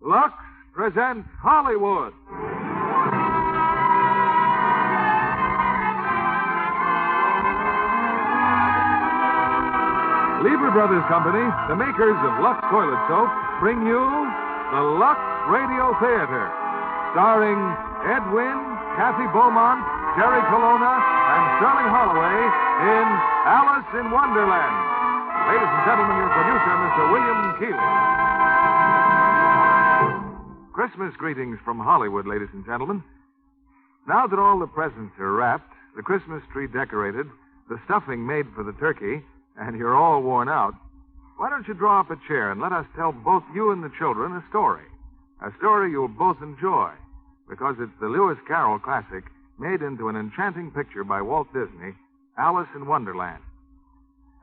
Lux presents Hollywood. Lever Brothers Company, the makers of Lux Toilet Soap, bring you the Lux Radio Theater, starring Edwin, Kathy Beaumont, Jerry Colonna, and Sterling Holloway in Alice in Wonderland. Ladies and gentlemen, your producer, Mr. William Keeley. Christmas greetings from Hollywood, ladies and gentlemen. Now that all the presents are wrapped, the Christmas tree decorated, the stuffing made for the turkey, and you're all worn out, why don't you draw up a chair and let us tell both you and the children a story? A story you'll both enjoy, because it's the Lewis Carroll classic made into an enchanting picture by Walt Disney, Alice in Wonderland.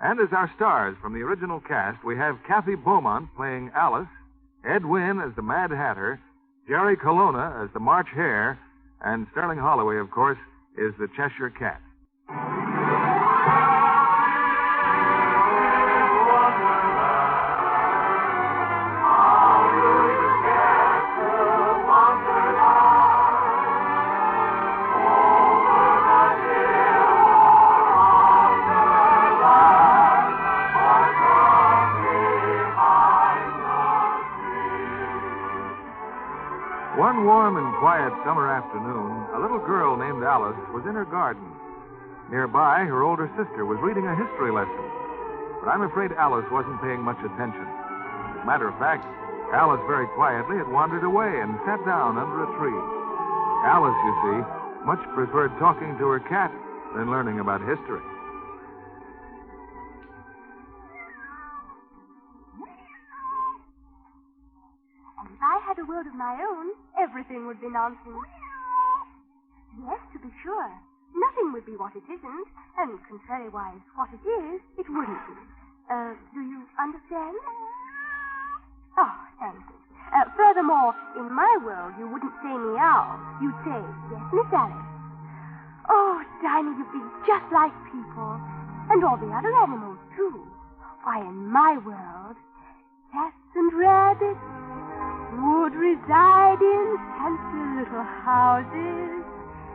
And as our stars from the original cast, we have Kathy Beaumont playing Alice, Ed Wynn as the Mad Hatter, Jerry Colonna as the March Hare, and Sterling Holloway, of course, is the Cheshire Cat. One warm and quiet summer afternoon, a little girl named Alice was in her garden. Nearby, her older sister was reading a history lesson. But I'm afraid Alice wasn't paying much attention. As a matter of fact, Alice very quietly had wandered away and sat down under a tree. Alice, you see, much preferred talking to her cat than learning about history. If I had a world of my own, everything would be nonsense. Yes, to be sure. Nothing would be what it isn't, and contrariwise, what it is, it wouldn't be. Do you understand? Oh, thank you. Furthermore, in my world, you wouldn't say meow. You'd say, yes, Miss Alice. Oh, Dinah, you'd be just like people. And all the other animals, too. Why, in my world, cats and rabbits would reside in fancy little houses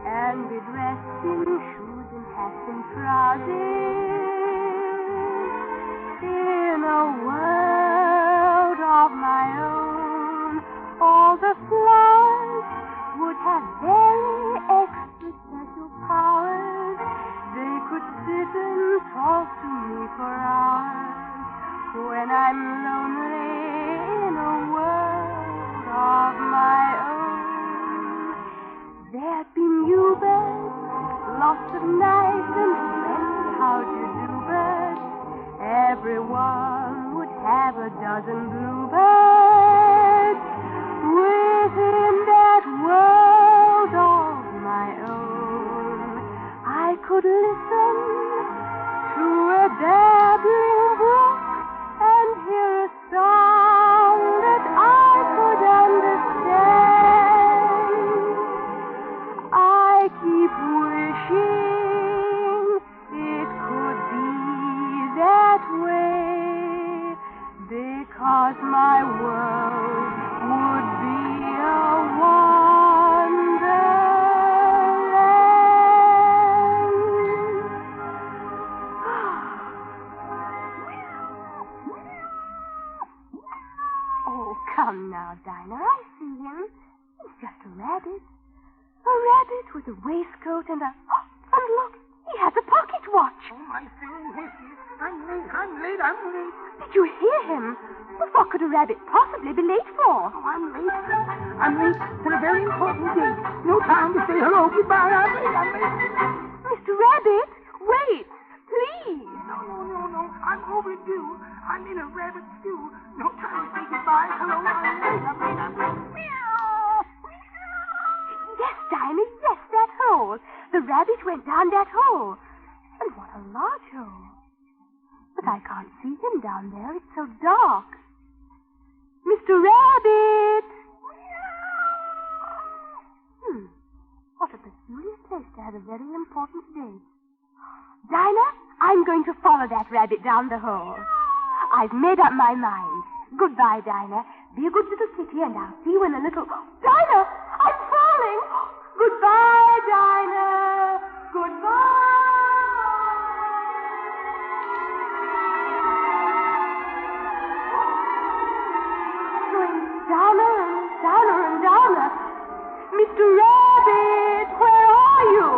and be dressed in shoes and hats and trousers. In a world of my own, all the flowers would have very extra special powers. They could sit and talk to me for hours when I'm lonely in a world of my own. There'd be new birds, lots of nice and friendly how-do-do birds. Everyone would have a dozen bluebirds within that world of my own. I could listen to a babbling brook and hear a song that I could understand. I keep wishing it could be that way, because my world would be a wonderland. Oh, come now, Dinah. I see him. He's just a rabbit. A rabbit with a waistcoat and a... Oh, and look, he has a pocket watch. Oh, my silly missus. I'm late. Did you hear him? Well, what could a rabbit possibly be late for? Oh, I'm late for a very important date. No time to say hello, goodbye. I'm late. Mr. Rabbit, wait, please. No. I'm overdue. I'm in a rabbit stew. No time to say goodbye, hello, I'm late. Meow. Yes, Dinah, yes, that hole. The rabbit went down that hole. And what a large hole. But I can't see him down there. It's so dark. Mr. Rabbit! What a peculiar place to have a very important date. Dinah, I'm going to follow that rabbit down the hole. I've made up my mind. Goodbye, Dinah. Be a good little kitty, and I'll see when a little... Dinah! I'm falling! Goodbye, Dinah! Goodbye! Going downer and downer and downer. Mr. Rabbit, where are you?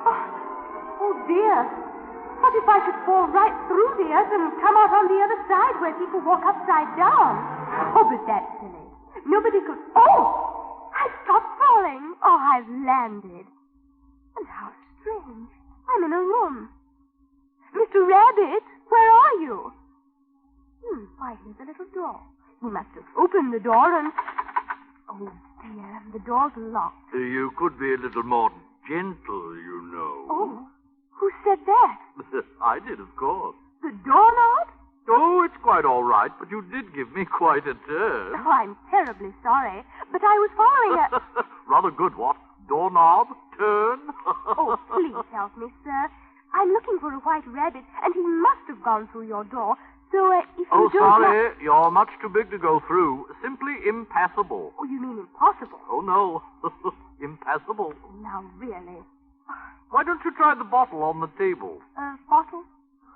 Oh, dear. What if I should fall right through the earth and come out on the other side where people walk upside down? Oh, but that's silly. Nobody could... Oh! I've stopped falling. Oh, I've landed. And how strange. I'm in a room. Mr. Rabbit, where are you? Why, here's a little door. You must have opened the door and... Oh, dear, the door's locked. You could be a little more gentle, you know. Oh, who said that? I did, of course. The doorknob? Oh, it's quite all right, but you did give me quite a turn. Oh, I'm terribly sorry, but I was following a... Rather good, what? Doorknob? Turn? Oh, please help me, sir. I'm looking for a white rabbit, and he must have gone through your door. So, if you Oh, don't... sorry. You're much too big to go through. Simply impassable. Oh, you mean impossible? Oh, no. Impassable. Now, really. Why don't you try the bottle on the table? Bottle?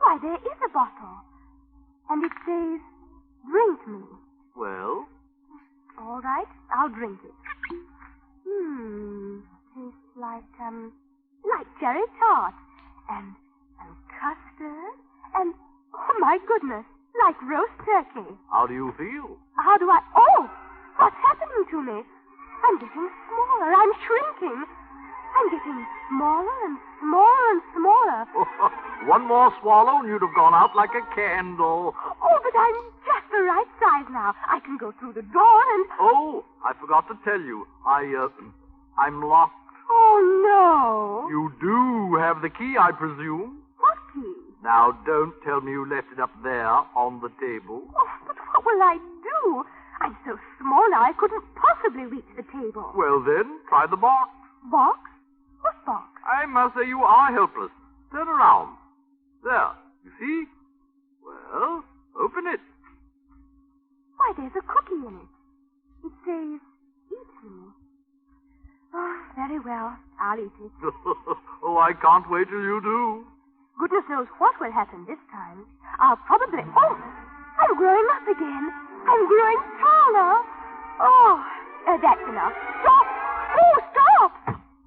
Why, there is a bottle. And it says, drink me. Well? All right, I'll drink it. Tastes like cherry tart. And custard. And, oh, my goodness, like roast turkey. How do you feel? How do I... Oh! What's happening to me? I'm getting smaller. I'm shrinking. I'm getting smaller and smaller and smaller. One more swallow and you'd have gone out like a candle. Oh, but I'm just the right size now. I can go through the door and... Oh, I forgot to tell you. I'm locked. Oh, no. You do have the key, I presume. What key? Now, don't tell me you left it up there on the table. Oh, but what will I do? I'm so small now I couldn't possibly reach the table. Well, then, try the box. Box? What box? I must say you are helpless. Turn around. There. You see? Well, open it. Why, there's a cookie in it. It says, eat me. Oh, very well. I'll eat it. Oh, I can't wait till you do. Goodness knows what will happen this time. I'll probably... Oh! I'm growing up again. I'm growing taller. Oh, that's enough. Stop! Oh, stop!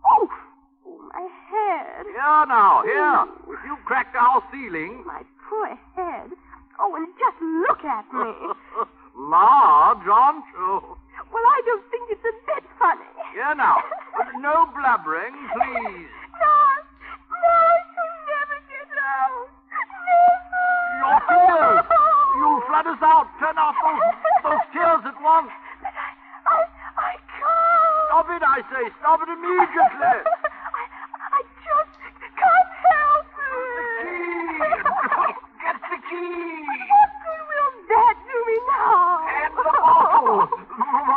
Oh, my head. Here now, here. If you cracked our ceiling... My poor head. Oh, and just look at me. Large, aren't you? Well, I don't think it's a bit funny. Here now. But no blubbering, please. No, I shall never get out. Never. Your tears. You'll flood us out. Turn off those tears at once. But I can't. Stop it, I say. Stop it immediately. I just can't help it. The key. Get the key. What good will that do me now? And the bottle.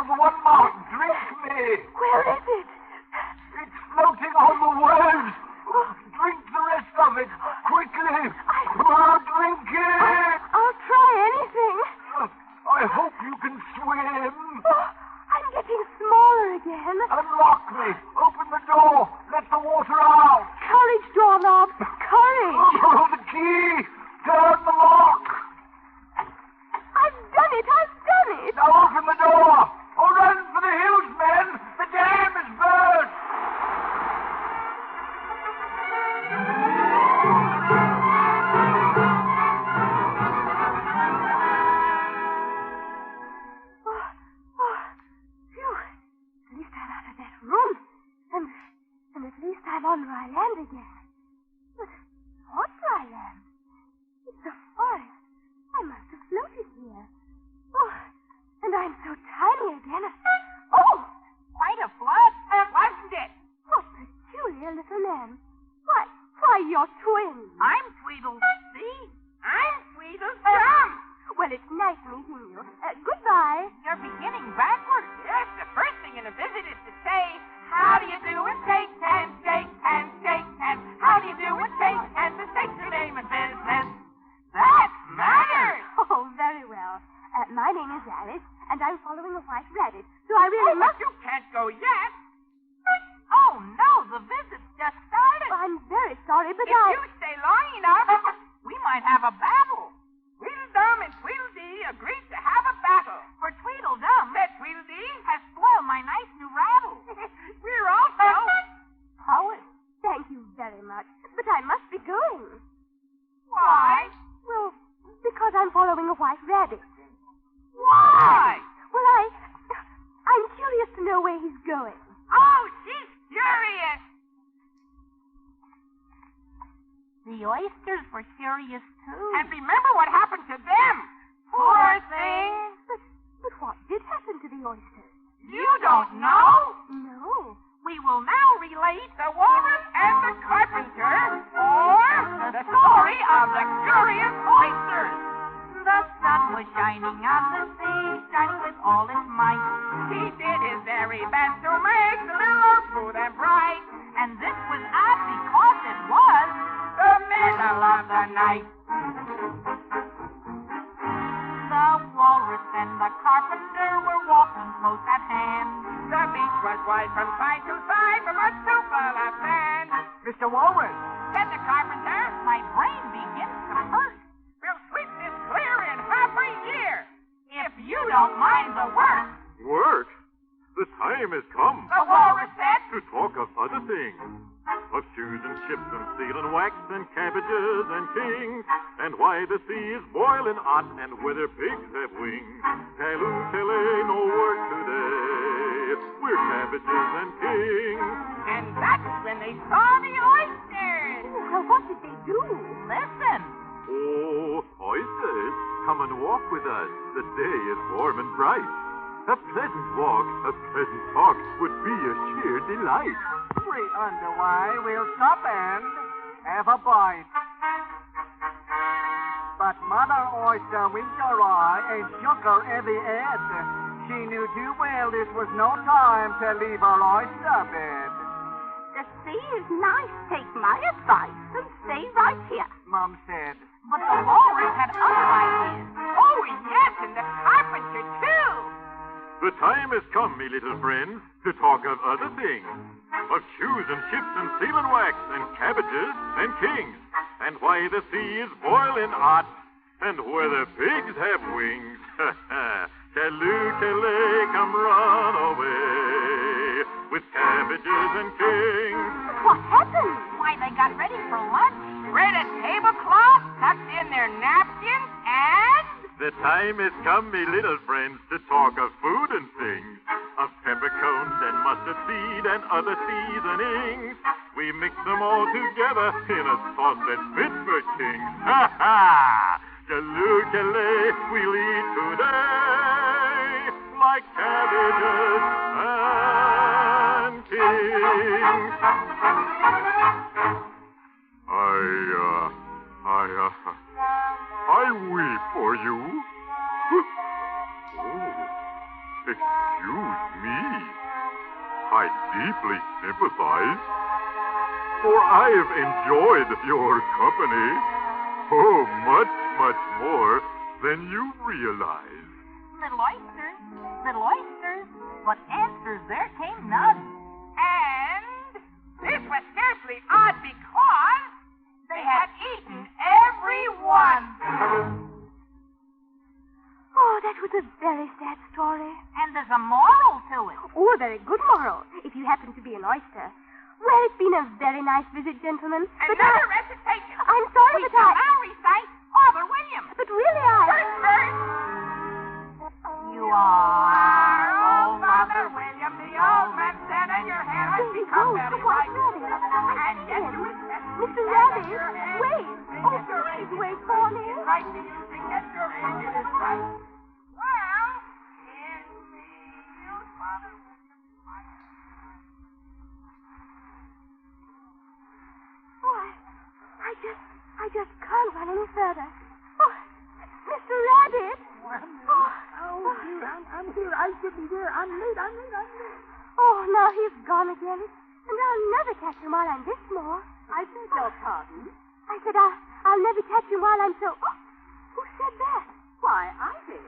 One more. Drink me. Where is it? It's floating on the waves. Drink the rest of it. Quickly. Drink it. I'll try anything. I hope you can swim. Oh, I'm getting smaller again. Unlock me. Open the door. Let the water out. Courage, doorknob. Courage. Oh, the key. Turn the lock. I've done it. I've done it. Now open the door. Oh, run for the hills, men. The dam is burst. I'm on dry land again. But what dry land? It's a forest. I must have floated here. Oh, and I'm so tiny again. Oh! Quite a flood, wasn't it? What peculiar little man. Why, you're twins. I'm Tweedles. See? I'm Tweedles Tom. Well, it's nice meeting you. Goodbye. You're beginning backwards. Yes, the first thing in a visit is to say, how do you do and shake hands, shake hands, shake hands. How do you do and shake hands? Mistakes your name and business. That matters. Oh, very well. my name is Alice, and I'm following a white rabbit, so I really But must... you can't go yet. Oh, no, the visit's just started. Oh, I'm very sorry, but If you stay long enough, we might have a battle. Tweedledum and Tweedledee agreed to have a battle. For Tweedledum, said Tweedledee, has spoiled my nice new rattle. We're also poets. Thank you very much. But I must be going. Why? Well, because I'm following a white rabbit. Why? Well, I'm curious to know where he's going. Oh, she's furious. The oysters were curious, too. And remember what happened to them. Poor things. But what did happen to the oysters? You don't know? No. We will now relate the walrus and the carpenter, or the story of the curious oysters. The sun was shining on the sea, shining with all its might. He did his very best to make the little oak smooth and bright. And this was odd because it was the middle of the night. The walrus and the carpenter were walking close at hand. The beach was wide from side to side, from much too full of sand. Mr. Walrus. Said the carpenter, my brain begins to hurt. We'll sweep this clear in half a year, if you don't mind the work. Work? The time has come The walrus said, to talk of other things. Of shoes and ships and steel and wax and cabbages and kings. And why the sea is boiling hot and whether pigs have wings. Talloo, tallay, no work today. We're cabbages and kings. and that's when they saw the oysters. Well, what did they do? Listen. Oh, oysters, come and walk with us. The day is warm and bright. A pleasant walk, a pleasant talk would be a sheer delight. We underway. We'll stop and have a bite. But Mother Oyster winked her eye and shook her heavy head. She knew too well this was no time to leave her oyster bed. The sea is nice. Take my advice and stay right here. Mom said. But the walrus had other ideas. Oh, yes, and the carpenter, too. The time has come, me little friends, to talk of other things. Of shoes and ships and seal and wax and cabbages and kings. And why the sea is boiling hot and whether pigs have wings. Talloo, tallay, come run away with cabbages and kings. What happened? Why, they got ready for lunch, spread a tablecloth, tucked in their napkins, and... The time has come, me little friends, to talk of food and things. Of peppercorns and mustard seed and other seasonings. We mix them all together in a sauce that's fit for kings. Ha ha! Talloo, tallay, we'll eat today like cabbages and kings. I weep for you. Oh, excuse me. I deeply sympathize, for I have enjoyed your company. Oh, much, much more than you realize. Little oysters, but answers there came none. And this was scarcely odd because they had eaten every one. Oh, that was a very sad story. And there's a moral to it. Oh, a very good moral, if you happen to be an oyster. Well, it's been a very nice visit, gentlemen. Another recitation. I'm sorry, We but shall now recite Father William. But really, First. You are old Father William, the old man said, and your hair has become very white. And yet you Mr. Rabbit, wait. Oh, please wait for me. right to you think that your age is right. Well, in the old Father William. Oh, I just can't run any further. Oh, Mr. Rabbit. Oh, dear, I'm here. I should be there. I'm late. Oh, now he's gone again. And I'll never catch him while I'm this small. I beg your pardon. I said I'll never catch him while I'm so... Oh, who said that? Why, I did.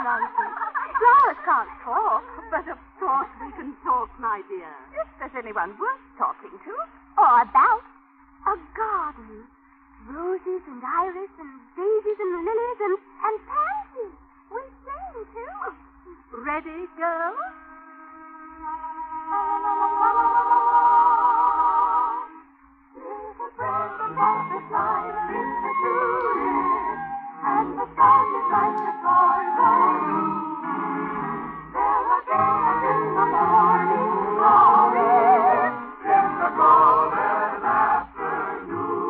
nonsense. Flowers can't talk. But of course we can talk, my dear. If there's anyone worth talking to. Or about a garden. Roses and iris and daisies and lilies and pansies. We sing, too. Ready, girls? There's a breath of butterflies in the tulip, and the sun is like a toilet. There are days in the morning glory, in the golden afternoon.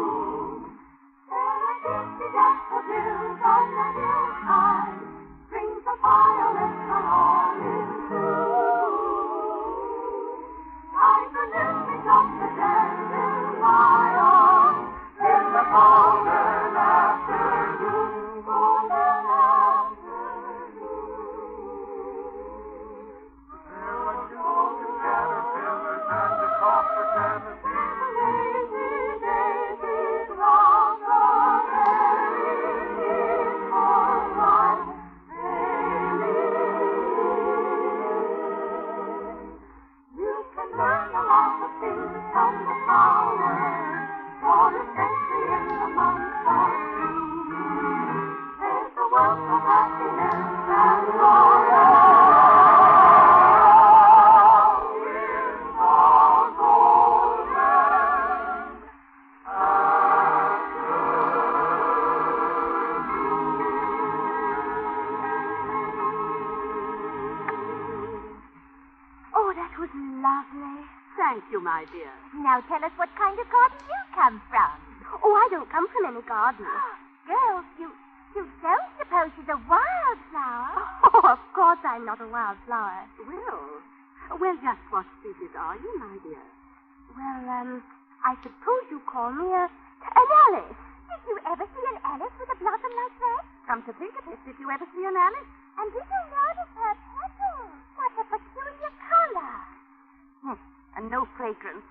There are dizzy daffodils on the hillside, strings of violets are all in bloom. Like the lilies of the dandelion, in the golden afternoon, golden afternoon. There were golden caterpillars and the copper canopies. Lazy daisies round the berries in moonlight, you can learn a lot of things from the flowers, for especially in the month of June. There's a wealth of happiness and joy in the golden Oh, that was lovely. Thank you, my dear. Now tell us what kind of garden you come from. Oh, I don't come from any garden. Girls, you don't suppose she's a wildflower? Oh, of course I'm not a wildflower. Well, just what species are you, my dear? Well, I suppose you call me an Alice. Did you ever see an Alice with a blossom like that? Come to think of it, did you ever see an Alice? And did you notice her petals? What a peculiar color. And no fragrance.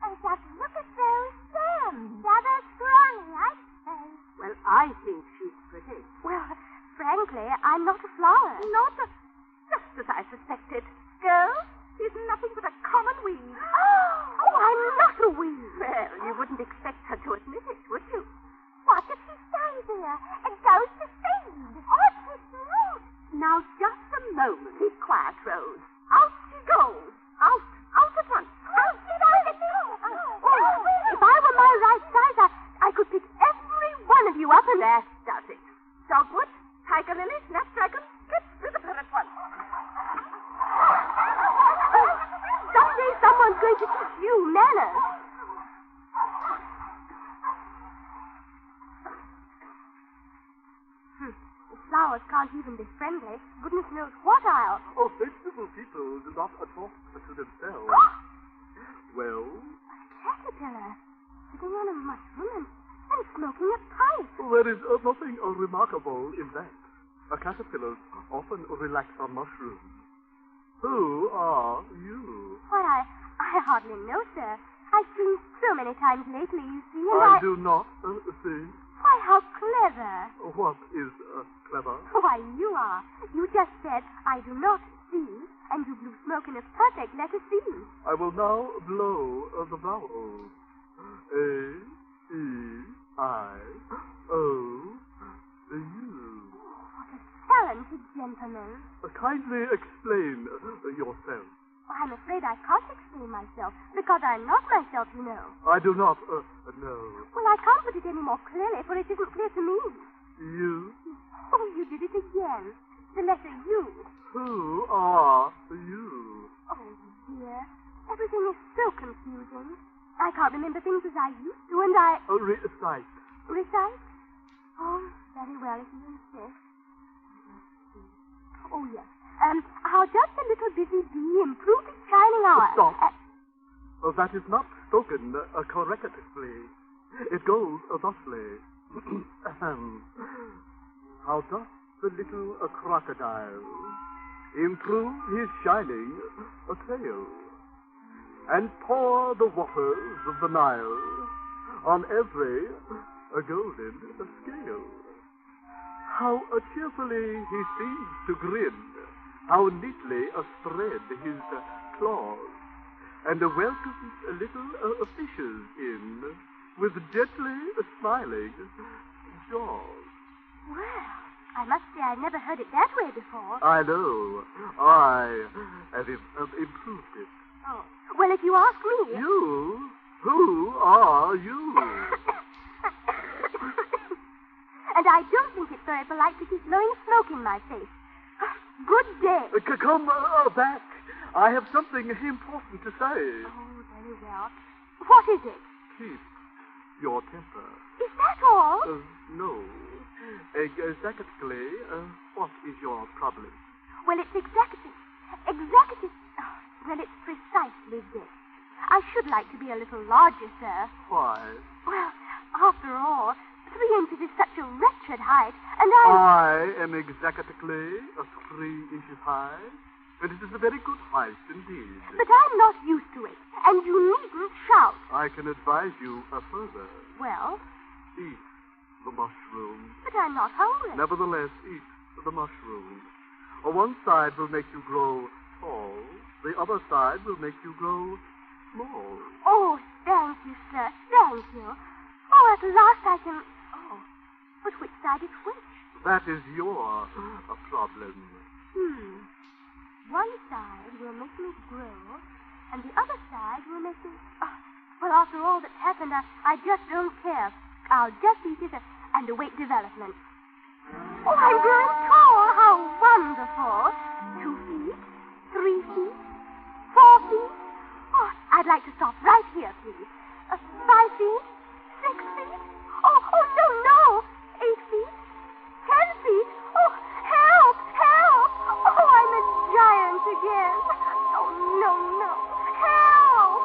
And just look at those stems. Rather scrawny, I'd say. Well, I think she's pretty. Well, frankly, I'm not a flower. Just as I suspected. Girls, she's nothing but a common weed. Oh, I'm not a weed. Well, you wouldn't expect her to admit it, would you? What if she stands here and goes to seed? Or to fruit? Now, just a moment. Be quiet, Rose. Out she goes. Out at once. Out she goes. If I were my right size, I could pick every one of you up and... That does it. Dogwood, tiger lily, snapdragon, get rid of her at once. Someday someone's going to teach you manners. The flowers can't even be friendly. Goodness knows what I'll... Oh, sensible people do not talk to themselves. Well? A caterpillar sitting on a mushroom and smoking a pipe. There is nothing remarkable in that. Caterpillars often relax on mushrooms. Who are you? Why, I hardly know, sir. I've seen so many times lately, you see, and I do not see. Why, how clever. What is clever? Why, you are. You just said, I do not see, and you blew smoke in a perfect letter C. I will now blow the vowels. A, E, I, O, U. What a talented gentleman. Kindly explain yourself. I'm afraid I can't explain myself, because I'm not myself, you know. I do not know. Well, I can't put it any more clearly, for it isn't clear to me. You? Oh, you did it again. The letter U. Who are you? Oh, dear. Everything is so confusing. I can't remember things as I used to, and I... Recite. Recite? Oh, very well, if you insist. Oh, yes. How does the little busy bee improve its shining hour? Stop. That is not spoken correctly. It goes thusly. How does the little crocodile improve his shining tail and pour the waters of the Nile on every golden scale? How cheerfully he seems to grin. How neatly spread his claws. And welcomes little fishes in with gently smiling jaws. Well, I must say I've never heard it that way before. I know. I have improved it. Oh. Well, if you ask me... You? Who are you? And I don't think it's very polite to keep blowing smoke in my face. Good day. Come back. I have something important to say. Oh, very well. What is it? Keep your temper. Is that all? No. Exactly, what is your problem? Well, it's executive. Well, it's precisely this. I should like to be a little larger, sir. Why? Well, after all, 3 inches is such a wretched height, and I am exactly 3 inches high, and it is a very good height indeed. But I'm not used to it, and you needn't shout. I can advise you further. Well? Eat the mushroom. But I'm not hungry. Nevertheless, eat the mushroom. One side will make you grow tall. The other side will make you grow small. Oh, thank you, sir. Thank you. Oh, at last I can... Oh, but which side is which? That is your problem. One side will make me grow, and the other side will make me... Oh, well, after all that's happened, I just don't care. I'll just eat it and await development. Oh, I'm growing tall. How wonderful. 2 feet, 3 feet, 4 feet. Oh, I'd like to stop right here, please. 5 feet, 6 feet. Oh, no. 8 feet, 10 feet. Oh, help, help. Oh, I'm a giant again. Oh, no. Help.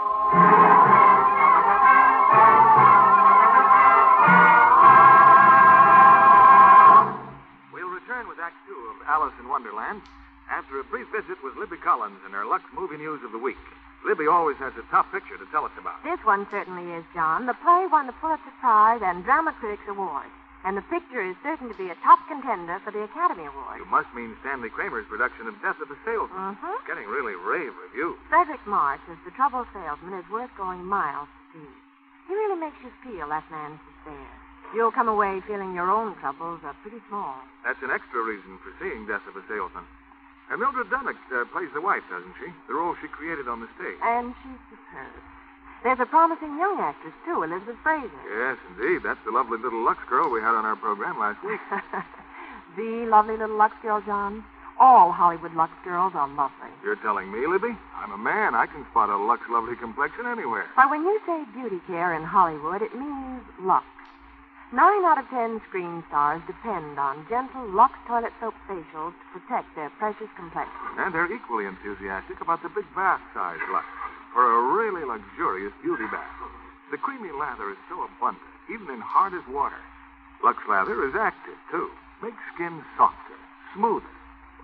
With Act 2 of Alice in Wonderland after a brief visit with Libby Collins in her Lux Movie News of the Week. Libby always has a top picture to tell us about. This one certainly is, John. The play won the Pulitzer Prize and Drama Critics Award, and the picture is certain to be a top contender for the Academy Award. You must mean Stanley Kramer's production of Death of a Salesman. It's getting really rave reviews. Frederick March as the troubled salesman is worth going miles to see. He really makes you feel that man's despair. You'll come away feeling your own troubles are pretty small. That's an extra reason for seeing Death of a Salesman. And Mildred Dunnock plays the wife, doesn't she? The role she created on the stage. And she's superb. There's a promising young actress, too, Elizabeth Fraser. Yes, indeed. That's the lovely little Lux girl we had on our program last week. The lovely little Lux girl, John. All Hollywood Lux girls are lovely. You're telling me, Libby? I'm a man. I can spot a Lux lovely complexion anywhere. But when you say beauty care in Hollywood, it means Lux. 9 out of 10 screen stars depend on gentle Lux toilet soap facials to protect their precious complexion. And they're equally enthusiastic about the big bath-size Lux for a really luxurious beauty bath. The creamy lather is so abundant, even in hard as water. Lux lather is active, too. Makes skin softer, smoother.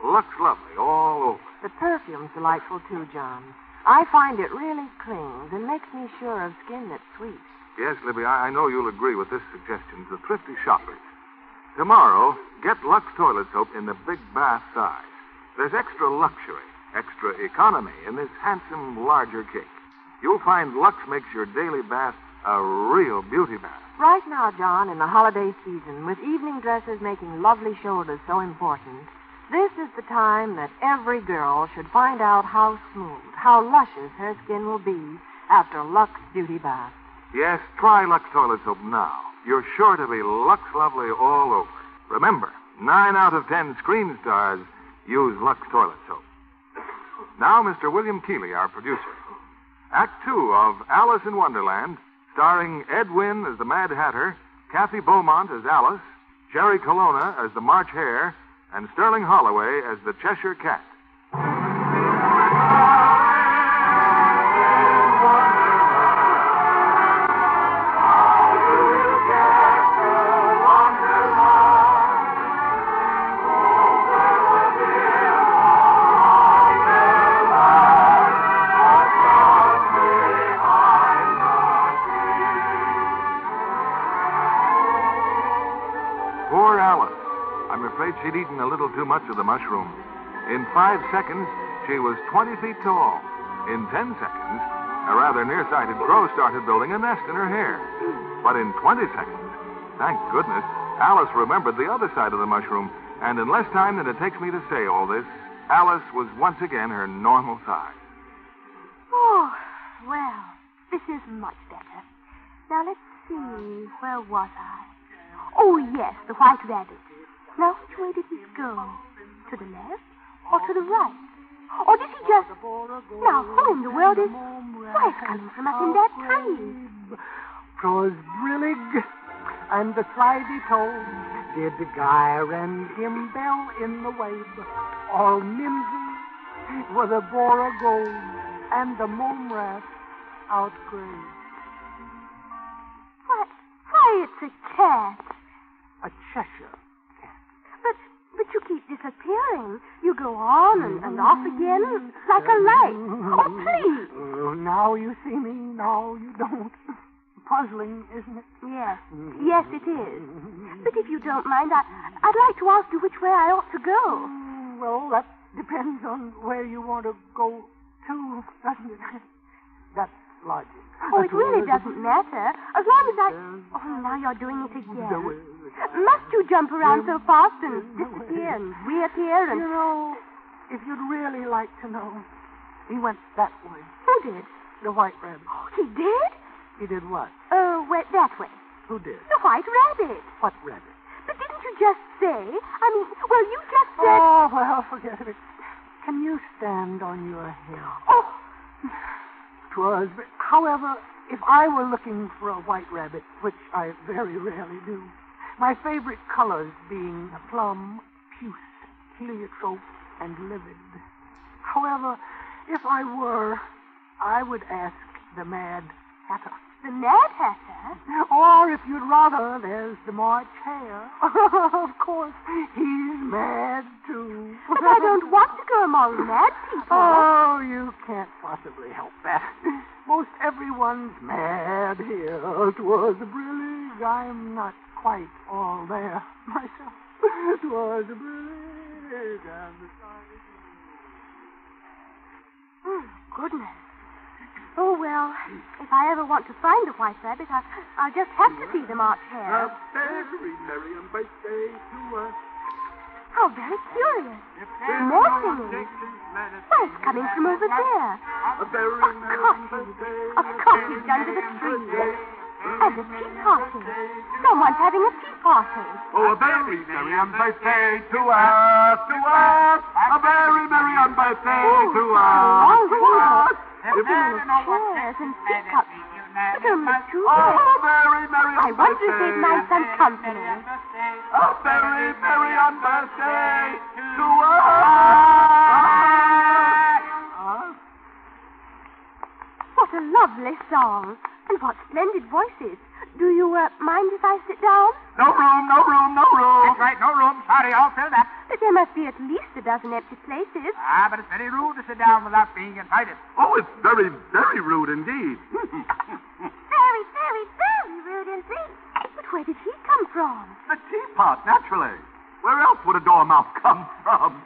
Lux lovely all over. The perfume's delightful, too, John. I find it really clings and makes me sure of skin that's sweet. Yes, Libby, I know you'll agree with this suggestion to thrifty shoppers. Tomorrow, get Lux toilet soap in the big bath size. There's extra luxury, extra economy in this handsome, larger cake. You'll find Lux makes your daily bath a real beauty bath. Right now, John, in the holiday season, with evening dresses making lovely shoulders so important, this is the time that every girl should find out how smooth, how luscious her skin will be after Lux beauty bath. Yes, try Lux toilet soap now. You're sure to be Lux lovely all over. Remember, 9 out of 10 screen stars use Lux toilet soap. Now, Mr. William Keeley, our producer. Act 2 of Alice in Wonderland, starring Ed Wynn as the Mad Hatter, Kathy Beaumont as Alice, Jerry Colonna as the March Hare, and Sterling Holloway as the Cheshire Cat. too much of the mushroom. In 5 seconds, she was 20 feet tall. In 10 seconds, a rather nearsighted crow started building a nest in her hair. But in 20 seconds, thank goodness, Alice remembered the other side of the mushroom, and in less time than it takes me to say all this, Alice was once again her normal size. Oh, well, this is much better. Now, let's see, where was I? Oh, yes, the white rabbit. Now, which way did he go? To the left or to the right? Or did he just... Now, who in the world is... Why, it's coming from up in that tree. 'Twas brillig and the slithy toad did gyre and imbell in the wabe. All mimsy were the borogold and the mome rat outgrave. Why, it's a cat. A Cheshire cat. But you keep disappearing. You go on and off again like a light. Oh, please. Oh, now you see me, now you don't. Puzzling, isn't it? Yes. Yes, it is. But if you don't mind, I'd like to ask you which way I ought to go. Well, that depends on where you want to go to, doesn't it? That's logic. Oh, it really doesn't matter. As long as I... Oh, now you're doing it again. Must you jump around so fast and disappear and reappear and... You know, if you'd really like to know, he went that way. Who did? The white rabbit. Oh, he did? He did what? Oh, went that way. Who did? The white rabbit. What rabbit? But didn't you just say? I mean, well, you just said... Oh, well, forget it. Can you stand on your head? Oh. 'Twas... However, if I were looking for a white rabbit, which I very rarely do, my favorite colors being plum, puce, heliotrope, and livid. However, if I were, I would ask the Mad Hatter. The Mad Hatter? Or, if you'd rather, there's the March Hare. Of course, he's mad, too. But I don't want to go among mad people. Oh, you can't possibly help that. Most everyone's mad here. 'Twas brillig. I'm not quite all there myself. 'Twas brillig and the sun. Goodness. Oh, well, if I ever want to find the white rabbit, I'll just have to see the March Hare. A very merry birthday to us. How very curious. More singing. Why, it's coming from over there. A very merry birthday. A cottage under the tree. And a tea party. Someone's having a tea party. Oh, a very merry birthday to us, to us. A very merry birthday to us, to us. Chairs and teacups. But only two. Oh, very merry I wonder if they'd mind some company. A very merry birthday to us. What a lovely song. And what splendid voices. Do you mind if I sit down? No room, no room, no room. That's right, no room. Sorry, all filled up. But there must be at least a dozen empty places. But it's very rude to sit down without being invited. Oh, it's very, very rude indeed. Very, very, very rude indeed. But where did he come from? The teapot, naturally. Where else would a dormouse come from?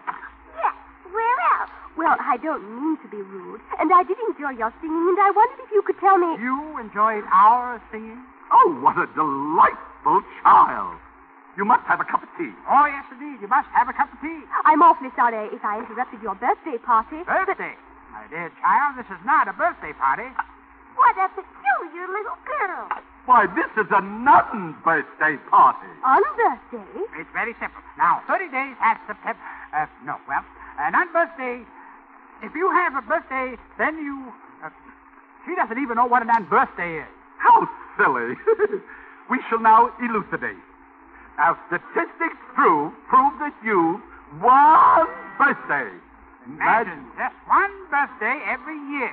Yes, where else? Well, I don't mean to be rude, and I did enjoy your singing, and I wondered if you could tell me... You enjoyed our singing? Oh, what a delightful child. You must have a cup of tea. Oh, yes, indeed. You must have a cup of tea. I'm awfully sorry if I interrupted your birthday party. Birthday? My dear child, this is not a birthday party. What a peculiar little girl. Why, this is a nun's birthday party. On birthday? It's very simple. Now, 30 days at September... non-birthday... If you have a birthday, then you... she doesn't even know what a non-birthday is. How silly. We shall now elucidate. Now, statistics prove that you've one birthday. Imagine just one birthday every year.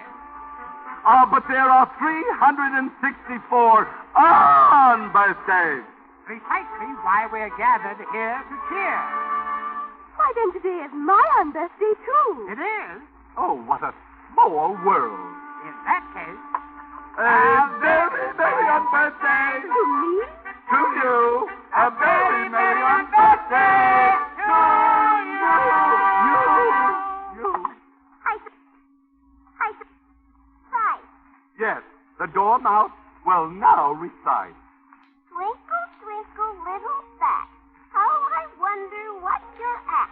But there are 364 on-birthdays. Precisely why we're gathered here to cheer. Why, then today is my on-birthday, too. It is? Oh, what a small world. In that case... A very merry on-birthday To me? to you. A very merry on-birthday to you. dormouse will now recite. Twinkle, twinkle, little bat, how I wonder what you're at.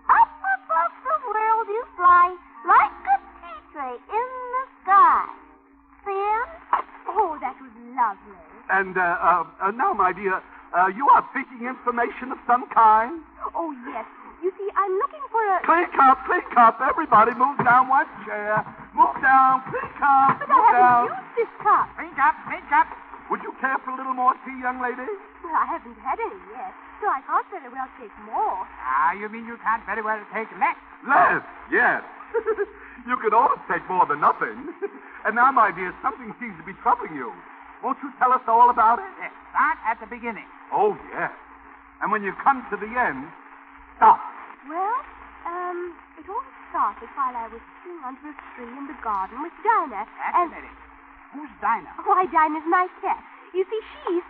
Up above the world you fly, like a tea tray in the sky. Then, Oh, that was lovely. And now, my dear, you are seeking information of some kind? Oh, yes. You see, I'm looking for a... Clink up. Everybody move down one chair. Move down, clink up, But move I down. haven't used this cup. Clink up. Would you care for a little more tea, young lady? Well, I haven't had any yet, so I can't very well take more. Ah, you mean you can't very well take less? Less, yes. You can always take more than nothing. And now, my dear, something seems to be troubling you. Won't you tell us all about it? Yes, start at the beginning. Oh, yes. And when you come to the end, stop. Well, it all started while I was sitting under a tree in the garden with Dinah. Fascinating. Who's Dinah? Why, Dinah's my cat. You see, she's...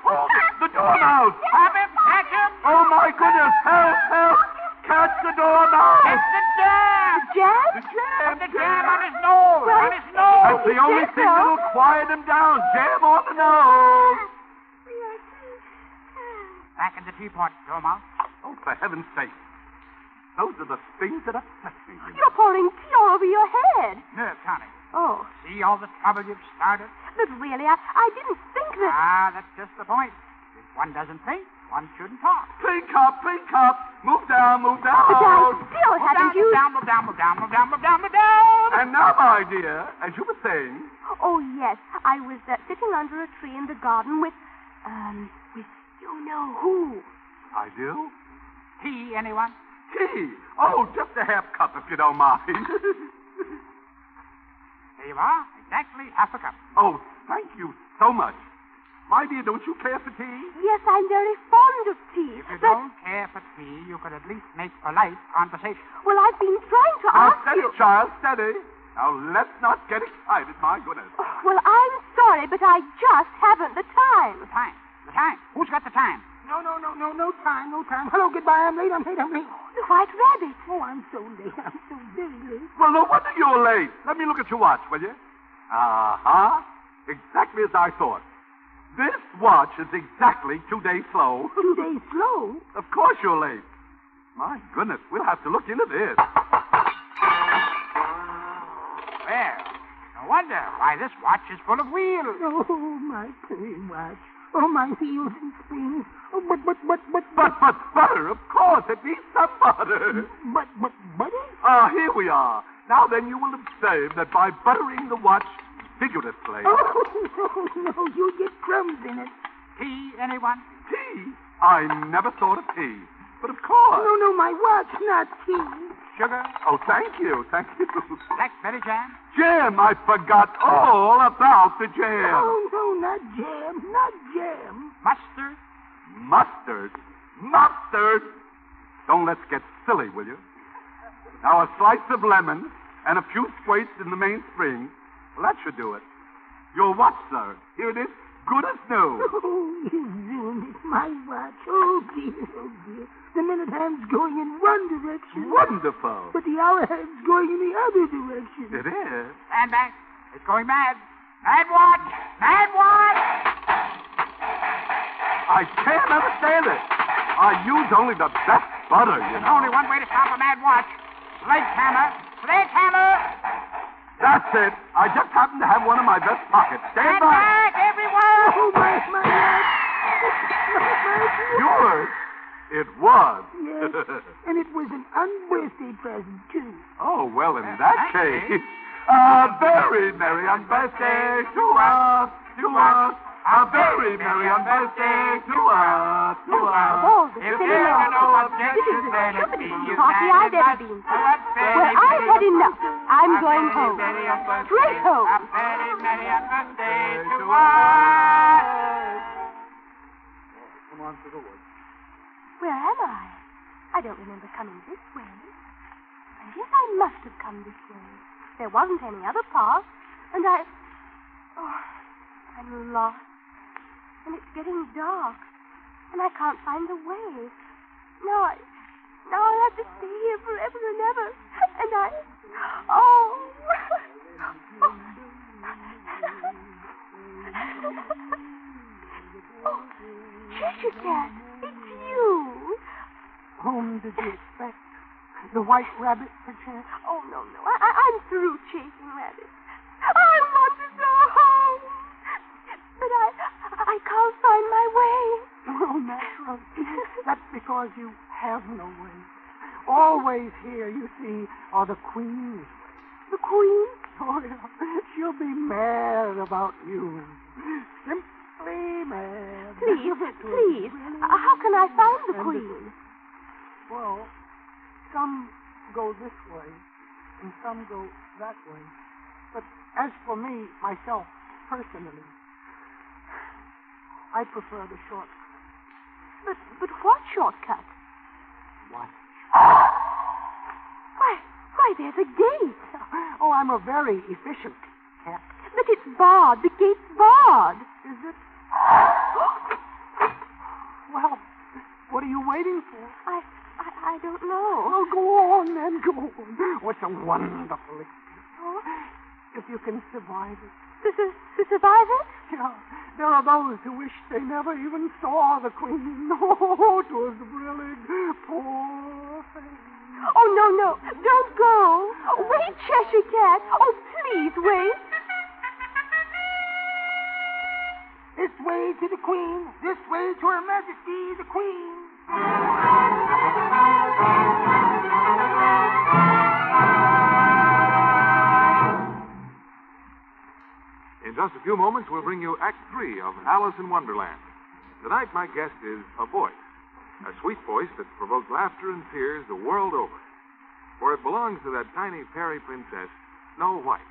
Oh, the dormouse! Have him, catch him! Oh, my goodness! Help! Catch the dormouse! It's the jam! Jam? The jam! Put the jam on his nose! Well, on his nose! That's the only Yes, thing sir. that'll quiet him down. Jam on the nose. Back in the teapot, Dormouse. Oh, for heaven's sake. Those are the things that upset me. you know. You're pouring tea all over your head. Nerve tonic. Oh, See all the trouble you've started? but really, I didn't think that... Ah, that's just the point. If one doesn't think, one shouldn't talk. Clink up. Move down. But I still haven't used... Move down. And now, my dear, as you were saying, Oh, yes. I was sitting under a tree in the garden with you know who. I do. Tea, anyone? Tea. Oh, just a half cup, if you don't mind. There you are. Exactly half a cup. Oh, thank you so much. My dear, don't you care for tea? Yes, I'm very fond of tea. If you but, don't care for tea, you could at least make polite conversation. well, I've been trying to Now, ask steady, you... child, steady. Now, let's not get excited, my goodness. Well, I'm sorry, but I just haven't the time. The time. Who's got the time? No time. Hello, goodbye. I'm late. The White Rabbit. Oh, I'm so late. I'm so very late. Well, no wonder you're late. Let me look at your watch, will you? Uh-huh. Exactly as I thought. This watch is exactly 2 days slow. 2 days slow? Of course you're late. My goodness, we'll have to look into this. Well, no wonder why this watch is full of wheels. Oh, my pretty watch. Oh, my wheels and springs. Oh, but. But butter, of course. It needs some butter. But butter? Ah, here we are. Now then, you will observe that by buttering the watch vigorously... Oh, no, you get crumbs in it. Tea, anyone? Tea? I never thought of tea. But of course. No, my watch, not tea. Sugar? Oh, thank you. Blackberry jam? Jam, I forgot all about the jam. Oh, no, not jam. Mustard? Mustard? Don't let's get silly, will you? Now, a slice of lemon and a few squirts in the mainspring. Well, that should do it. Your watch, sir. Here it is, good as new. Oh, you ruined it, my watch. Oh, dear. The minute hand's going in one direction. Wonderful. But the hour hand's going in the other direction. It is. Stand back. It's going mad. Mad watch! I can't understand it. I use only the best butter, you know. Only one way to stop a mad watch. Sledgehammer! That's it. I just happen to have one in my vest pocket. Stand by. back, everyone! Oh, my watch. Yours? It was. Yes, and it was an unbirthday present, too. Oh, well, in that case. Very merry on birthday to us. A very merry on birthday to us. Oh, If silly there are nonsense. no This objections, is the then it's stupidest you party I've ever been to. Well, I've had enough. I'm going home. Straight home. A very merry on birthday to us. Come on to the woods. Where am I? I don't remember coming this way. I guess I must have come this way. There wasn't any other path, and I'm lost. And it's getting dark, and I can't find the way. Now I'll have to stay here forever and ever. And one did you expect? The white rabbit, perchance? Oh, no. I'm through chasing rabbits. I want to go home. But I can't find my way. Well, naturally. That's because you have no way. Always here, you see, are the queens. The queen? Oh, yeah. She'll be mad about you. Simply mad. Please. How can I find the queen? Well, some go this way, and some go that way. But as for me, myself, personally, I prefer the shortcut. But what shortcut? What? Why, there's a gate. Oh, I'm a very efficient cat. But it's barred. The gate's barred. Is it? Well, what are you waiting for? I don't know. Oh, go on, then, go on. What's a wonderful experience. Oh? If you can survive it. To survive it? Yeah, there are those who wish they never even saw the queen. Oh, it was thrilling. Poor thing. Oh, no. Don't go. Wait, Cheshire Cat. Oh, please, wait. This way to the queen. This way to Her Majesty, the queen. In just a few moments, we'll bring you Act 3 of Alice in Wonderland. Tonight, my guest is a voice. A sweet voice that provokes laughter and tears the world over. For it belongs to that tiny fairy princess, Snow White.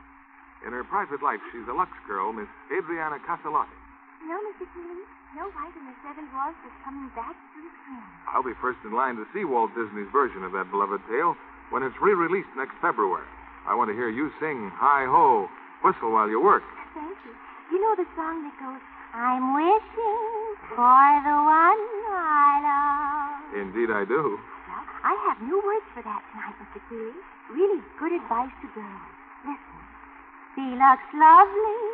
In her private life, she's a Lux girl, Miss Adriana Castellotti. No, Mr. Keeley. Snow White and the Seven Dwarfs is coming back to the screen. I'll be first in line to see Walt Disney's version of that beloved tale when it's re-released next February. I want to hear you sing Hi-Ho, whistle while you work. Thank you. You know the song that goes, I'm wishing for the one I love. Indeed I do. Well, I have new words for that tonight, Mr. Keeley. Really good advice to girls. Listen. She looks lovely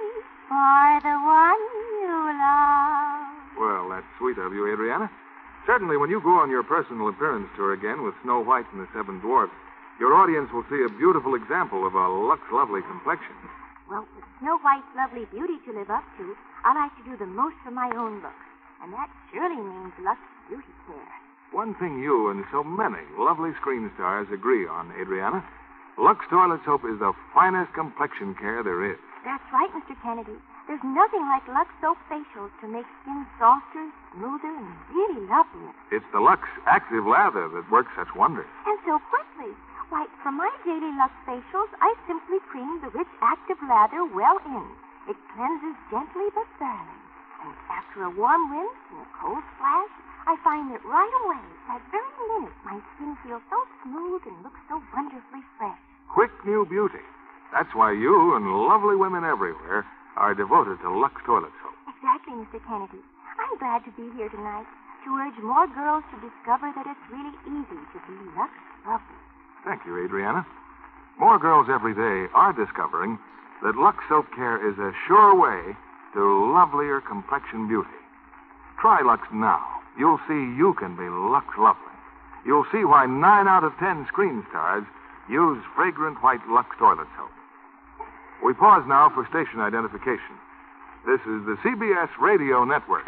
for the one you love. Well, that's sweet of you, Adriana. Certainly, when you go on your personal appearance tour again with Snow White and the Seven Dwarfs, your audience will see a beautiful example of a Lux lovely complexion. Well, with Snow White's lovely beauty to live up to, I like to do the most for my own looks. And that surely means Lux Beauty Care. One thing you and so many lovely screen stars agree on, Adriana, Lux Toilet Soap is the finest complexion care there is. That's right, Mr. Kennedy. There's nothing like Lux Soap facials to make skin softer, smoother, and really lovely. It's the Lux Active Lather that works such wonders. And so quickly. Why, for my daily Lux facials, I simply cream the rich active lather well in. It cleanses gently but thoroughly. And after a warm rinse and a cold splash, I find that right away, that very minute, my skin feels so smooth and looks so wonderfully fresh. Quick new beauty. That's why you and lovely women everywhere are devoted to Lux Toilet Soap. Exactly, Mr. Kennedy. I'm glad to be here tonight to urge more girls to discover that it's really easy to be Lux lovely. Thank you, Adriana. More girls every day are discovering that Lux Soap Care is a sure way to lovelier complexion beauty. Try Lux now. You'll see you can be Lux lovely. You'll see why 9 out of 10 screen stars use fragrant white Lux Toilet Soap. We pause now for station identification. This is the CBS Radio Network.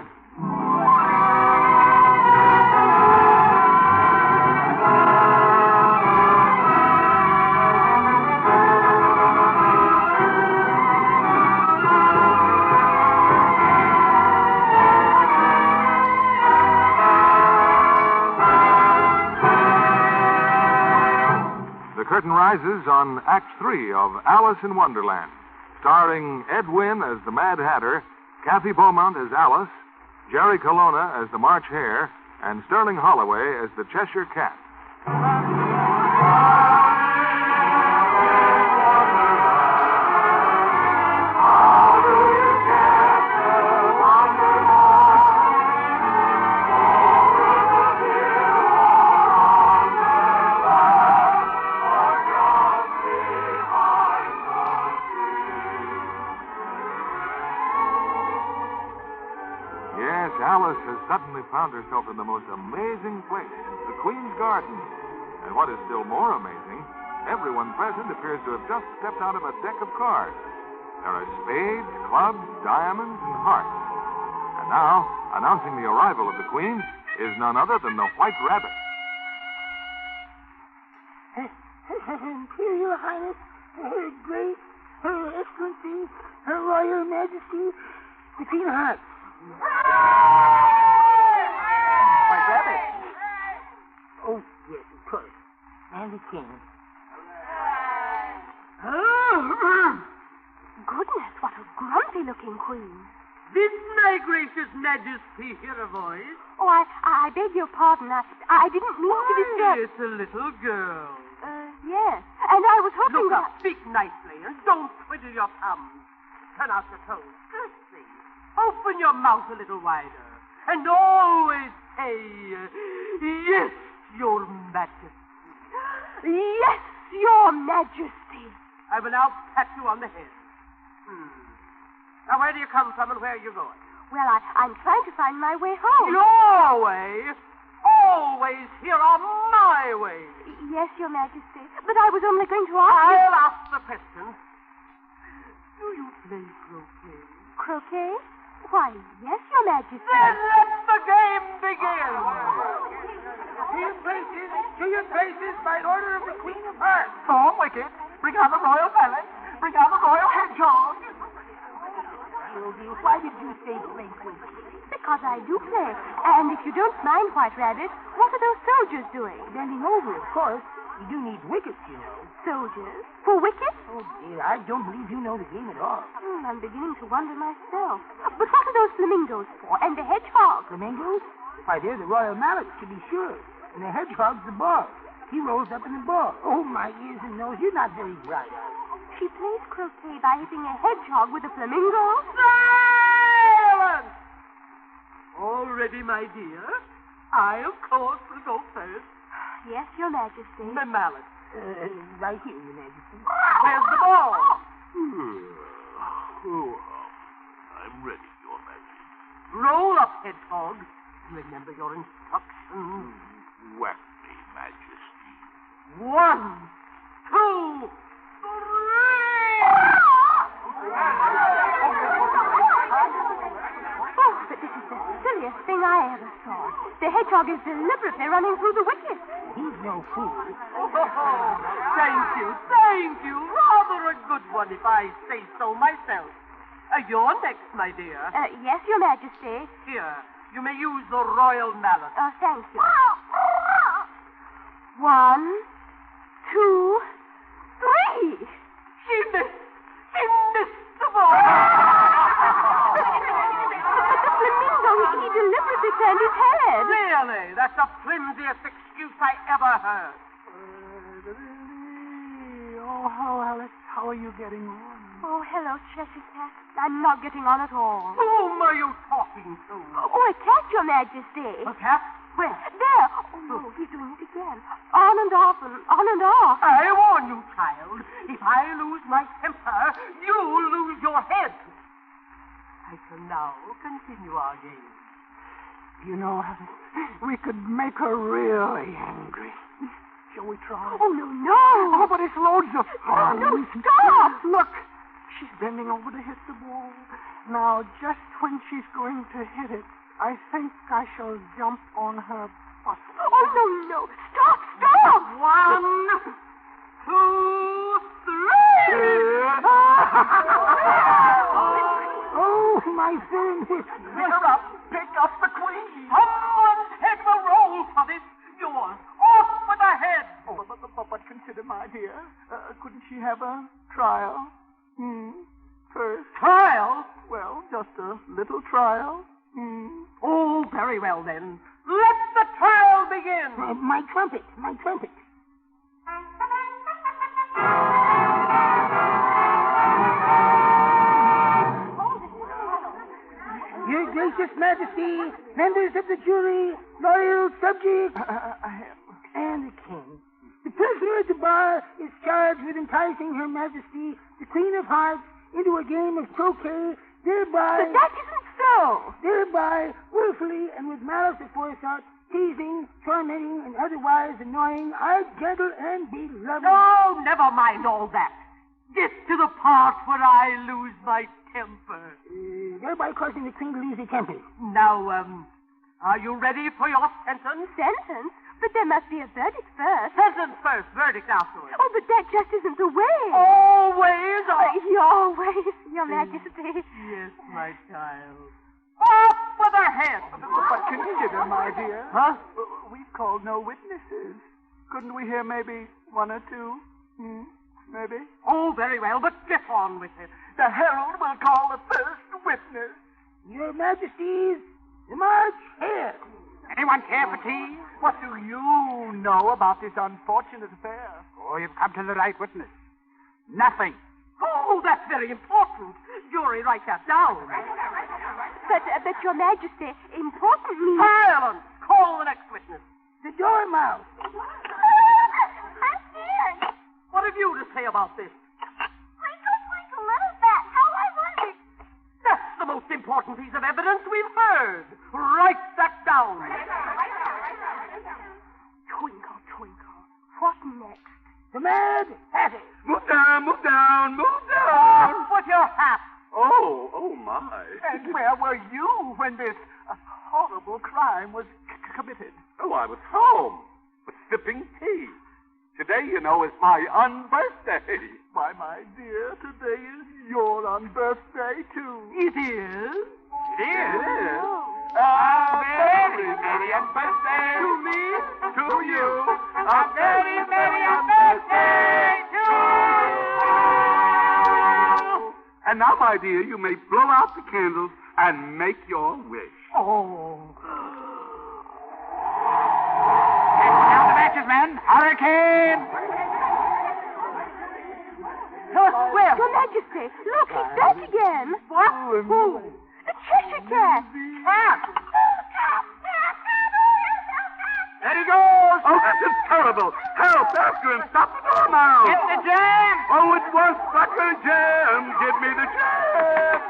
The curtain rises on Act 3 of Alice in Wonderland, starring Ed Wynn as the Mad Hatter, Kathy Beaumont as Alice, Jerry Colonna as the March Hare, and Sterling Holloway as the Cheshire Cat. Alice has suddenly found herself in the most amazing place, the Queen's Garden. And what is still more amazing, everyone present appears to have just stepped out of a deck of cards. There are spades, clubs, diamonds, and hearts. And now, announcing the arrival of the Queen, is none other than the White Rabbit. Here, Your Highness, Her Grace, Her Excellency, Her Royal Majesty, the Queen of Hearts. White Rabbit. Oh, yes, of course. And the King. Goodness, what a grumpy-looking queen. Did my gracious Majesty hear a voice? Oh, I beg your pardon. I didn't mean to disturb... It's a little girl. Yes. And I was hoping Look that... up, speak nicely, and don't twiddle your thumbs. Turn out your toes. Curtsy. Open your mouth a little wider. And always say, yes, Your Majesty. Yes, Your Majesty. I will now pat you on the head. Now, where do you come from and where are you going? Well, I'm trying to find my way home. Your way? Always here on my way. Yes, Your Majesty. But I was only going to ask you... I'll ask the question. Do you play croquet? Croquet? Why, yes, Your Majesty. Then let the game begin. To your places by order of the Queen of Hearts. Oh, wicked. Bring out the royal mallet. Bring out the royal hedgehog. Why did you say play croquet? Because I do play. And if you don't mind, White Rabbit, what are those soldiers doing? Bending over, of course. You do need wickets, you know. Soldiers? For wickets? Oh, dear, I don't believe you know the game at all. I'm beginning to wonder myself. But what are those flamingos for? And the hedgehog? Flamingos? Why, they're the royal mallets, to be sure. And the hedgehog's the ball. He rolls up in the ball. Oh, my ears and nose, you're not very bright, are you? She plays croquet by hitting a hedgehog with a flamingo? Silence! All ready, my dear? I, of course, will go first. Yes, Your Majesty. The mallet. Right here, Your Majesty. Where's the ball? I'm ready, Your Majesty. Roll up, hedgehog. Remember your instructions. Whack me, Majesty. 1, 2, 3. Oh, but this is the silliest thing I ever saw. The hedgehog is deliberately running through the wicket. He's no fool. Thank you. Rather a good one, if I say so myself. You're next, my dear. Yes, Your Majesty. Here, you may use the royal mallet. Thank you. 1, 2, 3. She missed the ball. But the flamingo, he deliberately turned his head. Really? That's the flimsiest excuse I ever heard. Oh, hello, Alice. How are you getting on? Oh, hello, Cheshire Cat. I'm not getting on at all. Whom are you talking to? Oh, a cat, Your Majesty. A cat? Where? There. Oh, no, he's doing it again. On and off and on and off. I warn you, child. If I lose my temper, you'll lose your head. I can now continue our game. You know, Alice, we could make her really angry. Shall we try? Oh, no. Oh, but it's loads of fun. No, stop. Look, she's bending over to hit the ball. Now, just when she's going to hit it, I think I shall jump on her butt. Oh, no. Stop. 1, 2, 3. Oh, my firm hit. Pick up the queen. Someone take the roll for this. Yours. Off with the head. Oh, but consider, my dear, couldn't she have a trial? First? Trial? Well, just a little trial. Oh, very well then. Let the trial begin. My trumpet. Your Gracious Majesty, members of the jury, loyal subjects, and the king. The prisoner at the bar is charged with enticing Her Majesty, the Queen of Hearts, into a game of croquet, thereby... But that isn't so? Thereby, willfully and with malice aforethought, teasing, tormenting, and otherwise annoying our gentle and beloved... Oh, never mind all that. Get to the part where I lose my temper. Thereby causing the queen to lose her temper. Now, are you ready for your sentence? Sentence? But there must be a verdict first. Sentence first, verdict afterwards. Oh, but that just isn't the way. Always. Your ways, Your Majesty. Yes, my child. Off with her head. But consider, my dear. Huh? We've called no witnesses. Couldn't we hear maybe one or two? Maybe? Oh, very well, but get on with it. The herald will call the first witness. Your Majesties, the march here. Anyone care for tea? What do you know about this unfortunate affair? Oh, you've come to the right witness. Nothing. Oh, that's very important. Jury, write that down. But Your Majesty, important means... Silence! Call the next witness. The Dormouse. I'm scared. What have you to say about this? Twinkle, twinkle, little bat, how I wonder. That's the most important piece of evidence we've heard. Write that down. Twinkle, twinkle. What next? The Mad Hatter. Move down, move down, move down. Put your hat. Oh, my. And where were you when this horrible crime was committed? Oh, I was home. Was sipping tea. Today, you know, is my unbirthday. Why, my dear, today is your unbirthday, too. It is? It is. A very merry birthday to me. to you. A very merry birthday to you. And now, my dear, you may blow out the candles and make your wish. Oh. Down the matches, men. Hurricane. Where? Your Majesty, look, he's back again. What? Who? The Cheshire Cat. Cat. There he goes. Oh, this is terrible. Help, after him. Stop the door now. Get the jam. Oh, it was Sucker Jam. Give me the jam.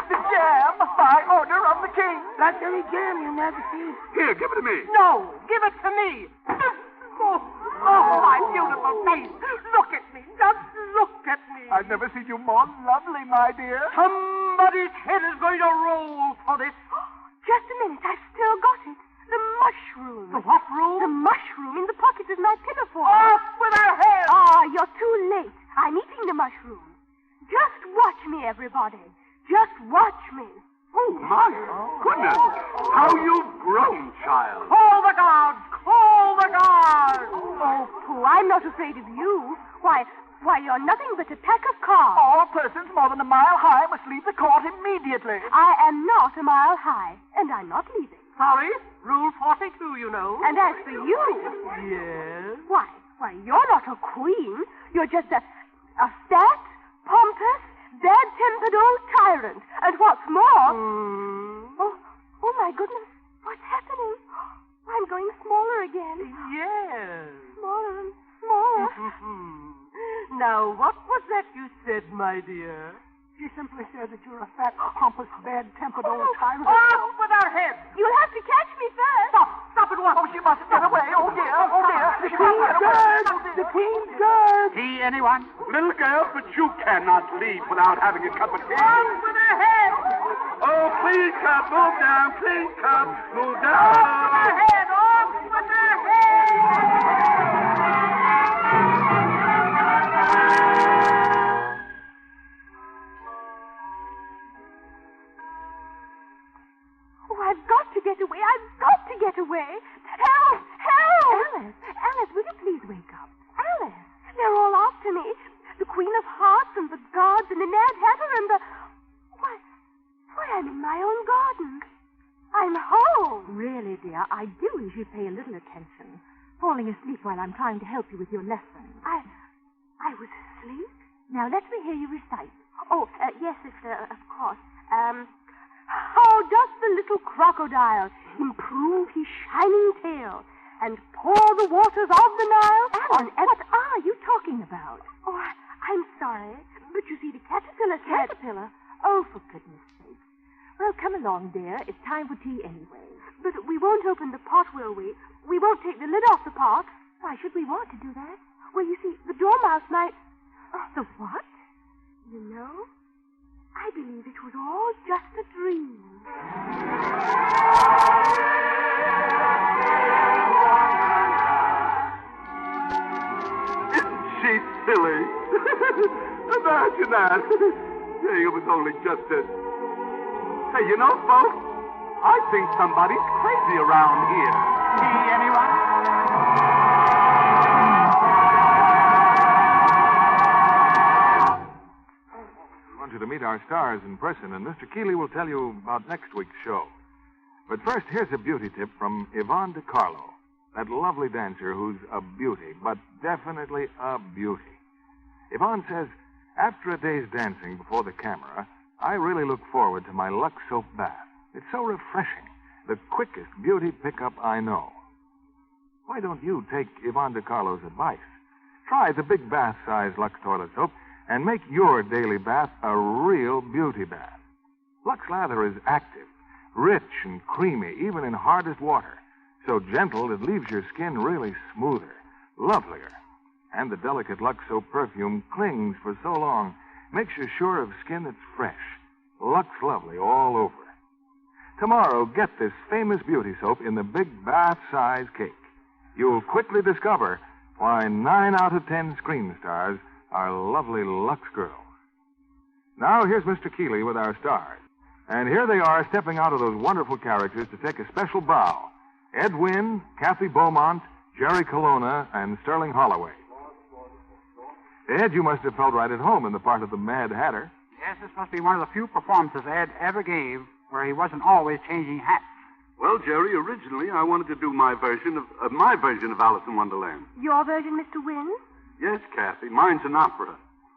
The jam by order of the king. Blackberry jam, Your Majesty. Here, give it to me. No, give it to me. Oh, my beautiful face. Look at me. Just look at me. I've never seen you more lovely, my dear. Somebody's head is going to roll for this. Just a minute, I've still got it. The mushroom. The what room? The mushroom in the pocket of my pinafore. Off with her head. Ah, you're too late. I'm eating the mushroom. Just watch me, everybody. Just watch me. Oh, my goodness. How you've grown, child. Call the guards. Call the guards. Oh, Pooh, I'm not afraid of you. Why, you're nothing but a pack of cards. All persons more than a mile high must leave the court immediately. I am not a mile high, and I'm not leaving. Sorry, Rule 42, you know. And as for you... Yes? Why, you're not a queen. You're just a fat, pompous, bad-tempered old tyrant. And what's more... Oh, my goodness. What's happening? I'm going smaller again. Yes. Smaller and smaller. Now, what was that you said, my dear? She simply said that you're a fat, pompous, bad-tempered old tyrant. Off with her head! You'll have to catch me first. Stop at once! Oh, she must get away. Oh, dear. The Queen's Guard! The Queen's Guard! See anyone? Little girl, but you cannot leave without having a cup of tea. Off with her head! Oh, please come. Move down. Please come. Move down. Off with her head! Off with her head! I've got to get away. I've got to get away. Help! Help! Alice, will you please wake up? Alice, they're all after me. The Queen of Hearts and the guards and the Mad Hatter and the... Why, I'm in my own garden. I'm home. Really, dear, I do wish you'd pay a little attention. Falling asleep while I'm trying to help you with your lesson. I was asleep? Now, let me hear you recite. Oh, yes, sister, of course. How does the little crocodile improve his shining tail and pour the waters of the Nile on... What are you talking about? Oh, I'm sorry, but you see, the caterpillar said... Caterpillar? Oh, for goodness sake. Well, come along, dear. It's time for tea anyway. But we won't open the pot, will we? We won't take the lid off the pot. Why should we want to do that? Well, you see, the dormouse might... Oh, the what? You know, I believe it was all just a dream. Isn't she silly? Imagine that. Saying it was only just a... Hey, you know, folks, I think somebody's crazy around here. See anyone? I want you to meet our stars in person, and Mr. Keeley will tell you about next week's show. But first, here's a beauty tip from Yvonne DiCarlo, that lovely dancer who's a beauty, but definitely a beauty. Yvonne says, after a day's dancing before the camera, I really look forward to my Lux soap bath. It's so refreshing, the quickest beauty pickup I know. Why don't you take Yvonne DiCarlo's advice? Try the big bath-size Lux toilet soap and make your daily bath a real beauty bath. Lux lather is active, rich and creamy, even in hardest water. So gentle it leaves your skin really smoother, lovelier. And the delicate Lux soap perfume clings for so long, makes you sure of skin that's fresh. Lux Lovely all over. Tomorrow, get this famous beauty soap in the big bath-size cake. You'll quickly discover why 9 out of 10 screen stars are lovely Lux girls. Now, here's Mr. Keeley with our stars. And here they are stepping out of those wonderful characters to take a special bow. Ed Wynn, Kathy Beaumont, Jerry Colonna, and Sterling Holloway. Ed, you must have felt right at home in the part of the Mad Hatter. Yes, this must be one of the few performances Ed ever gave where he wasn't always changing hats. Well, Jerry, originally I wanted to do my version of Alice in Wonderland. Your version, Mr. Wynn? Yes, Kathy. Mine's an opera.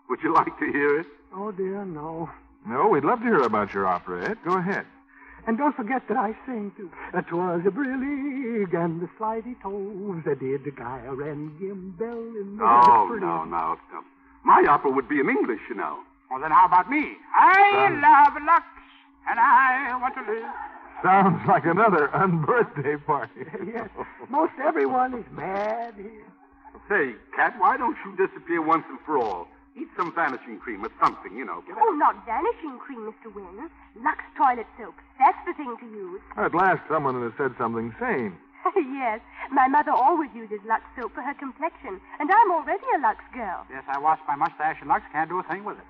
Would you like to hear it? Oh, dear, no. No, we'd love to hear about your opera, Ed. Go ahead. And don't forget that I sing, too. 'Twas a brillig and the slidey toves that did the gyre and gimble in the... Oh, no. My opera would be in English, you know. Well, then how about me? I love Lux, and I want to live. Sounds like another unbirthday party. Yes, most everyone is mad here. Say, Kat, why don't you disappear once and for all? Eat some vanishing cream or something, you know. Get Oh, not vanishing cream, Mr. Wynn. Lux toilet soap. That's the thing to use. At last, someone has said something sane. Yes, my mother always uses Lux soap for her complexion, and I'm already a Lux girl. Yes, I washed my mustache and Lux can't do a thing with it.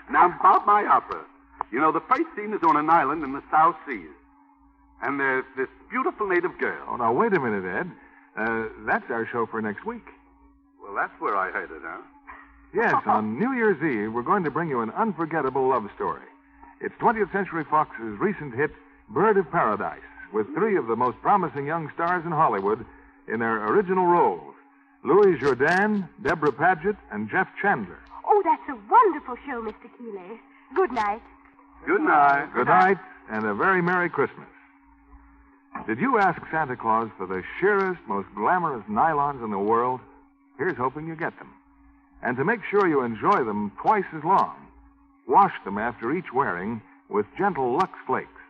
Now, about my opera. You know, the first scene is on an island in the South Seas. And there's this beautiful native girl. Oh, now, wait a minute, Ed. That's our show for next week. Well, that's where I heard it, huh? Yes, on New Year's Eve, we're going to bring you an unforgettable love story. It's 20th Century Fox's recent hit, Bird of Paradise, with 3 of the most promising young stars in Hollywood in their original roles. Louis Jourdan, Deborah Paget, and Jeff Chandler. Oh, that's a wonderful show, Mr. Keeley. Good night. Good night. Good night, and a very Merry Christmas. Did you ask Santa Claus for the sheerest, most glamorous nylons in the world? Here's hoping you get them. And to make sure you enjoy them twice as long, wash them after each wearing with gentle Lux Flakes.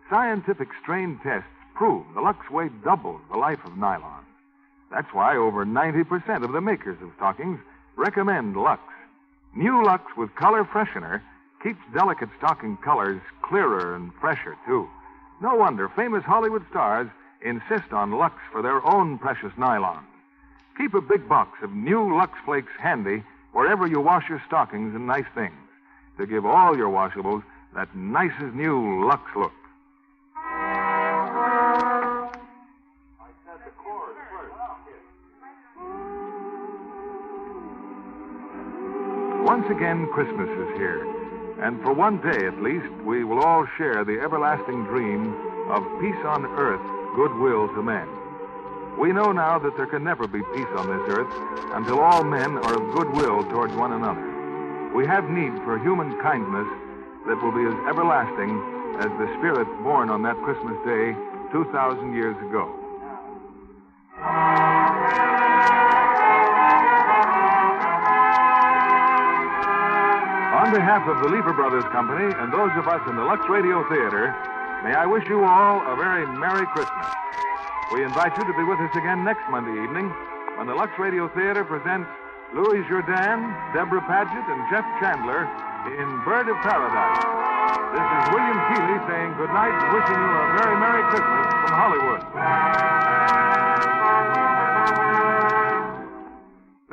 Scientific strain tests prove the Lux weight doubles the life of nylon. That's why over 90% of the makers of stockings recommend Lux. New Lux with color freshener keeps delicate stocking colors clearer and fresher, too. No wonder famous Hollywood stars insist on Lux for their own precious nylons. Keep a big box of new Lux Flakes handy wherever you wash your stockings and nice things to give all your washables that nicest new Lux look. Once again, Christmas is here. And for one day at least, we will all share the everlasting dream of peace on earth, goodwill to men. We know now that there can never be peace on this earth until all men are of goodwill towards one another. We have need for human kindness that will be as everlasting as the spirit born on that Christmas day 2,000 years ago. On behalf behalf of the Lever Brothers Company and those of us in the Lux Radio Theater, may I wish you all a very Merry Christmas. We invite you to be with us again next Monday evening when the Lux Radio Theater presents Louis Jourdan, Deborah Paget, and Jeff Chandler in Bird of Paradise. This is William Keeley saying good night and wishing you a very Merry Christmas from Hollywood.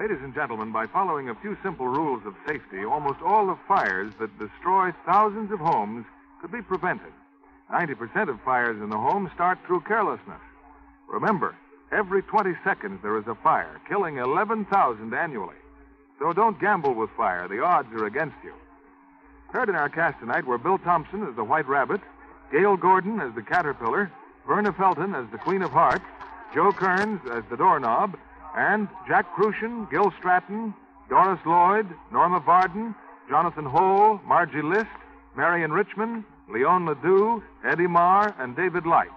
Ladies and gentlemen, by following a few simple rules of safety, almost all the fires that destroy thousands of homes could be prevented. 90% of fires in the home start through carelessness. Remember, every 20 seconds there is a fire, killing 11,000 annually. So don't gamble with fire. The odds are against you. Heard in our cast tonight were Bill Thompson as the White Rabbit, Gail Gordon as the Caterpillar, Verna Felton as the Queen of Hearts, Joe Kearns as the Doorknob, and Jack Crucian, Gil Stratton, Doris Lloyd, Norma Varden, Jonathan Hole, Margie List, Marion Richmond, Leon Ledoux, Eddie Marr, and David Light.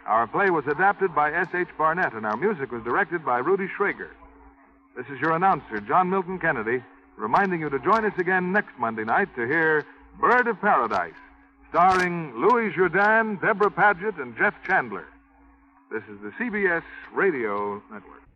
Our play was adapted by S.H. Barnett, and our music was directed by Rudy Schrager. This is your announcer, John Milton Kennedy, reminding you to join us again next Monday night to hear Bird of Paradise, starring Louis Jourdan, Deborah Paget, and Jeff Chandler. This is the CBS Radio Network.